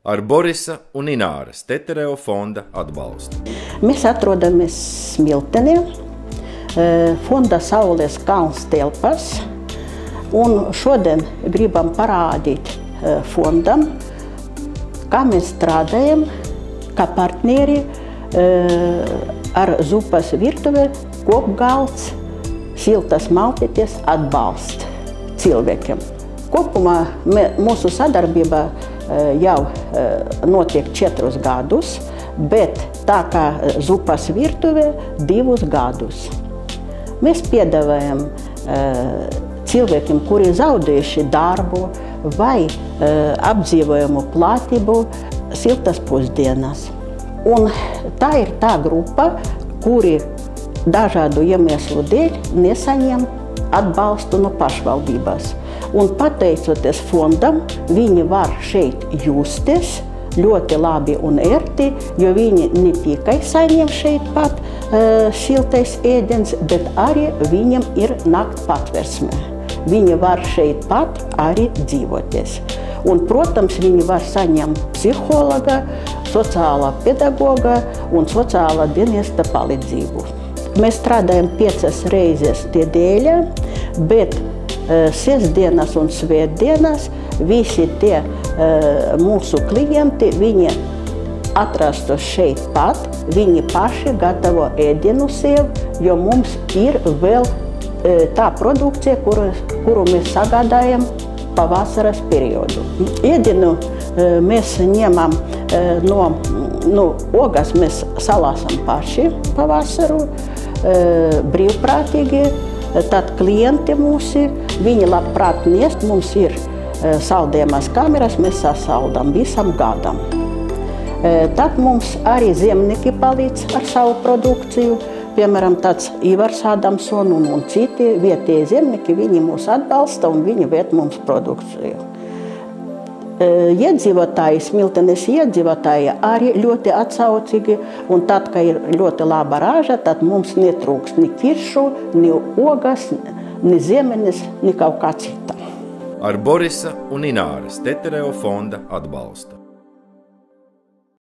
Ar Borisa un Ināras Tetereva fonda atbalstu. Mēs atrodamies Smiltenē, fonda Saules kalns telpas, un šodien gribam parādīt fondam, kā mēs strādājam, kā partneri ar Zupas virtuve, kopgalds, siltas maltītes atbalst cilvēkiem. Kopumā mūsu sadarbība jau notiek 4 gadus, bet tā kā Zupas virtuve 2 gadus. Mēs piedāvājam cilvēkiem, kuri zaudējuši darbu vai apdzīvojumu platību, siltas pusdienas. Un tā ir tā grupa, kuri dažādu iemeslu dēļ nesaņem atbalstu no pašvaldības. Un pateicoties fondam, viņi var šeit justies ļoti labi un ērti, jo viņi ne tikai saņem šeit pat siltais ēdiens, bet arī viņam ir nakts patversme. Viņi var šeit pat arī dzīvoties. Un, protams, viņi var saņemt psihologa, sociālā pedagoga un sociālā dienesta palīdzību. Mēs strādājam 5 reizes nedēļā, bet sestdienas un svētdienas visi tie mūsu klienti, viņi atrastos šeit pat, viņi paši gatavo ēdienu sev, jo mums ir vēl tā produkcija, kuru mēs sagādājam pavasaras periodu. Ēdienu mēs ņemam no ogas, mēs salāsam paši pavasaru, brīvprātīgi. Tad klienti mūsi, viņi labprāt niest, mums ir saldējumās kameras, mēs sasaldam visam gadam. Tad mums arī zemnieki palīdz ar savu produkciju, piemēram, tāds Ivars Adamson un citi vietēji zemnieki, viņi mūs atbalsta un viņi ved mums produkciju. Iedzīvotāji, Smiltenes iedzīvotāji arī ļoti atsaucīgi, un tad, kad ir ļoti laba raža, tad mums netrūkst ni kiršu, ni ogas, ni zemenes, ni kaut kā cita. Ar Borisa un Ināras Tetereva fonda atbalstu.